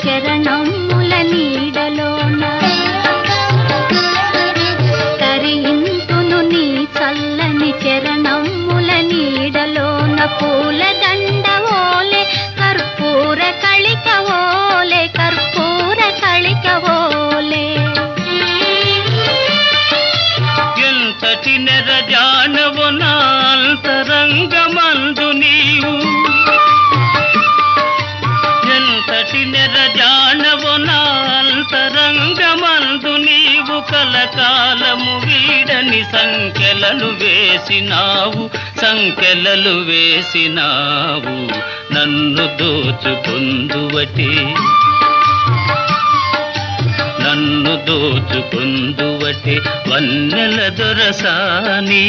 చరణముల నీడలోన తరింతును నీ చల్లని చరణముల నీడలోన పూలదండ ఓలే కర్పూర కళిక ఓలే కర్పూర కళిక ఓలే ఎంతటి నెరజానవు నా అంతరంగమందు నీవు ఎంతటి నెరజానవు నా అంతరంగమందు నీవు కలకాలము వీడని సంఖ్యలను వేసినావు సంఖ్యలలు వేసినావు నన్ను దోచుకొందువటే నన్ను దోచుకొందువటే వన్నెల దొరసాని